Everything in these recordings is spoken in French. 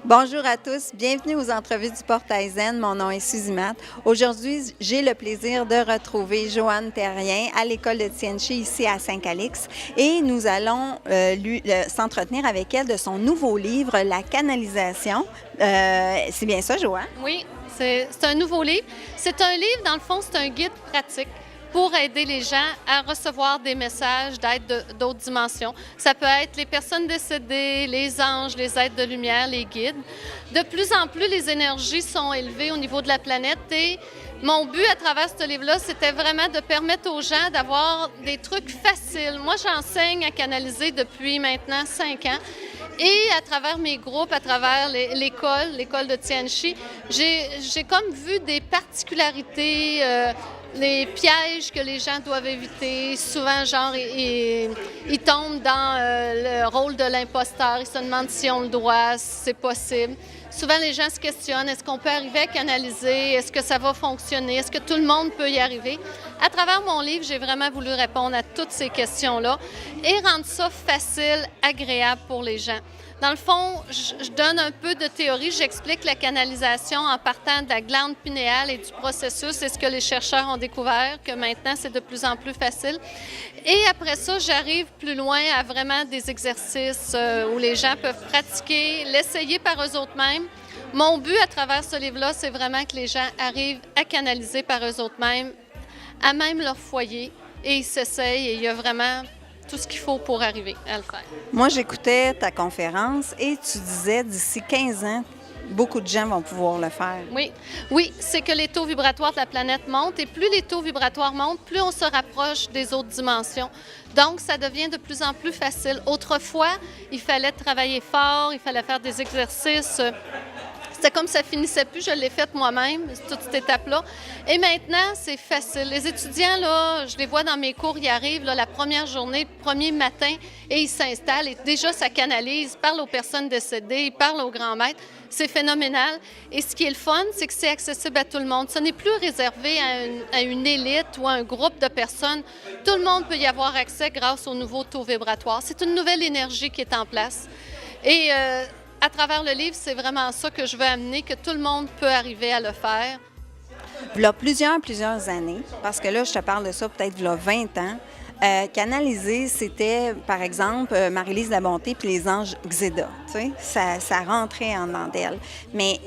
Bonjour à tous, bienvenue aux entrevues du Portail Zen. Mon nom est Suzy Matt. Aujourd'hui, j'ai le plaisir de retrouver Joanne Terrien à l'école de Tianchi ici à Saint-Calix et nous allons s'entretenir avec elle de son nouveau livre, La canalisation. C'est bien ça, Joanne? Oui, c'est un nouveau livre. C'est un livre, dans le fond, c'est un guide pratique pour aider les gens à recevoir des messages d'aide d'autres dimensions. Ça peut être les personnes décédées, les anges, les êtres de lumière, les guides. De plus en plus, les énergies sont élevées au niveau de la planète et mon but à travers ce livre-là, c'était vraiment de permettre aux gens d'avoir des trucs faciles. Moi, j'enseigne à canaliser depuis maintenant 5 ans. Et à travers mes groupes, à travers l'école de Tianchi, j'ai comme vu des particularités, les pièges que les gens doivent éviter. Souvent, genre, ils tombent dans le rôle de l'imposteur. Ils se demandent si on le doit, si c'est possible. Souvent, les gens se questionnent, est-ce qu'on peut arriver à canaliser? Est-ce que ça va fonctionner? Est-ce que tout le monde peut y arriver? À travers mon livre, j'ai vraiment voulu répondre à toutes ces questions-là et rendre ça facile, agréable pour les gens. Dans le fond, je donne un peu de théorie. J'explique la canalisation en partant de la glande pinéale et du processus. C'est ce que les chercheurs ont découvert, que maintenant, c'est de plus en plus facile. Et après ça, j'arrive plus loin à vraiment des exercices où les gens peuvent pratiquer, l'essayer par eux autres mêmes. Mon but à travers ce livre-là, c'est vraiment que les gens arrivent à canaliser par eux autres mêmes, à même leur foyer, et ils s'essayent, et il y a vraiment tout ce qu'il faut pour arriver à le faire. Moi, j'écoutais ta conférence et tu disais d'ici 15 ans, beaucoup de gens vont pouvoir le faire. Oui, c'est que les taux vibratoires de la planète montent et plus les taux vibratoires montent, plus on se rapproche des autres dimensions. Donc, ça devient de plus en plus facile. Autrefois, il fallait travailler fort, il fallait faire des exercices. C'était comme ça finissait plus, je l'ai faite moi-même, toute cette étape-là. Et maintenant, c'est facile. Les étudiants, là, je les vois dans mes cours, ils arrivent là, la première journée, le premier matin, et ils s'installent. Et déjà, ça canalise, ils parlent aux personnes décédées, ils parlent aux grands maîtres. C'est phénoménal. Et ce qui est le fun, c'est que c'est accessible à tout le monde. Ce n'est plus réservé à une élite ou à un groupe de personnes. Tout le monde peut y avoir accès grâce au nouveau taux vibratoire. C'est une nouvelle énergie qui est en place. Et à travers le livre, c'est vraiment ça que je veux amener, que tout le monde peut arriver à le faire. Il y a plusieurs années, parce que là, je te parle de ça peut-être il y a 20 ans, canaliser, c'était, par exemple, Marie-Lise Labonté puis les anges Xéda. Tu sais, ça rentrait en dedans d'elle. Mais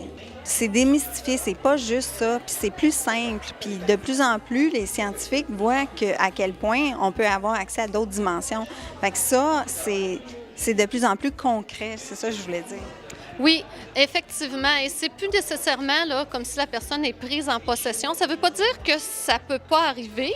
c'est démystifié, c'est pas juste ça, puis c'est plus simple. Puis de plus en plus, les scientifiques voient à quel point on peut avoir accès à d'autres dimensions. Fait que ça, c'est de plus en plus concret, c'est ça que je voulais dire. Oui, effectivement. Et c'est plus nécessairement là, comme si la personne est prise en possession. Ça ne veut pas dire que ça ne peut pas arriver,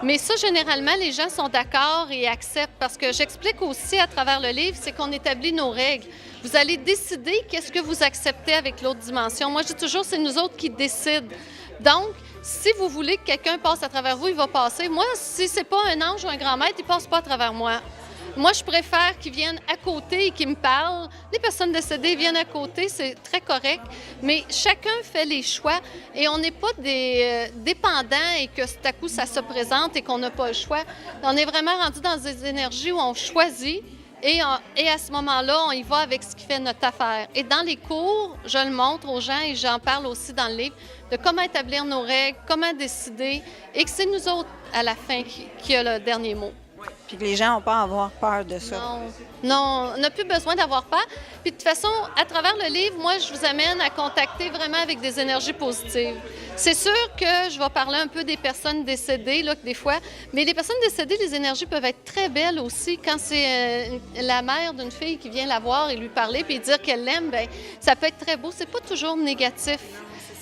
mais ça, généralement, les gens sont d'accord et acceptent. Parce que j'explique aussi à travers le livre, c'est qu'on établit nos règles. Vous allez décider qu'est-ce que vous acceptez avec l'autre dimension. Moi, je dis toujours, c'est nous autres qui décident. Donc, si vous voulez que quelqu'un passe à travers vous, il va passer. Moi, si ce n'est pas un ange ou un grand maître, il ne passe pas à travers moi. Moi, je préfère qu'ils viennent à côté et qu'ils me parlent. Les personnes décédées viennent à côté, c'est très correct, mais chacun fait les choix et on n'est pas des dépendants et que tout à coup, ça se présente et qu'on n'a pas le choix. On est vraiment rendu dans des énergies où on choisit et à ce moment-là, on y va avec ce qui fait notre affaire. Et dans les cours, je le montre aux gens et j'en parle aussi dans le livre, de comment établir nos règles, comment décider et que c'est nous autres, à la fin, qui a le dernier mot. Puis que les gens n'ont pas à avoir peur de ça. Non, on n'a plus besoin d'avoir peur. Puis de toute façon, à travers le livre, moi, je vous amène à contacter vraiment avec des énergies positives. C'est sûr que je vais parler un peu des personnes décédées, là, des fois, mais les personnes décédées, les énergies peuvent être très belles aussi. Quand c'est la mère d'une fille qui vient la voir et lui parler puis dire qu'elle l'aime, bien, ça peut être très beau. C'est pas toujours négatif.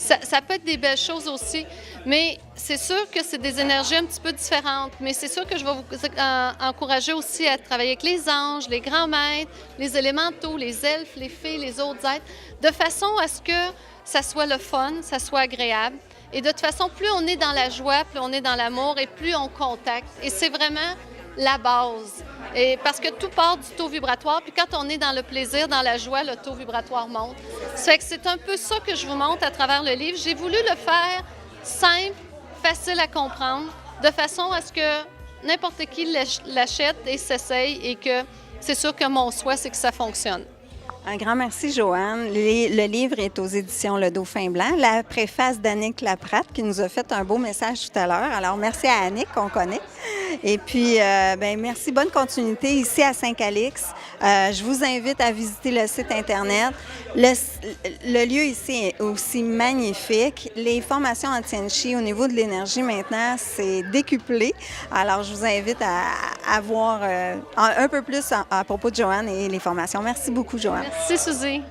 Ça peut être des belles choses aussi, mais c'est sûr que c'est des énergies un petit peu différentes. Mais c'est sûr que je vais vous encourager aussi à travailler avec les anges, les grands maîtres, les élémentaux, les elfes, les fées, les autres êtres, de façon à ce que ça soit le fun, ça soit agréable. Et de toute façon, plus on est dans la joie, plus on est dans l'amour et plus on contacte. Et c'est vraiment la base. Et parce que tout part du taux vibratoire, puis quand on est dans le plaisir, dans la joie, le taux vibratoire monte. Ça fait que c'est un peu ça que je vous montre à travers le livre. J'ai voulu le faire simple, facile à comprendre, de façon à ce que n'importe qui l'achète et s'essaye et que c'est sûr que mon souhait, c'est que ça fonctionne. Un grand merci, Joanne. Le livre est aux éditions Le Dauphin Blanc. La préface d'Annick Laprate qui nous a fait un beau message tout à l'heure. Alors, merci à Annick, qu'on connaît. Et puis, merci. Bonne continuité ici à Saint-Calix. Je vous invite à visiter le site Internet. Le lieu ici est aussi magnifique. Les formations en Tianchi au niveau de l'énergie maintenant, c'est décuplé. Alors, je vous invite à voir un peu plus à propos de Joanne et les formations. Merci beaucoup, Joanne. Merci, Suzy.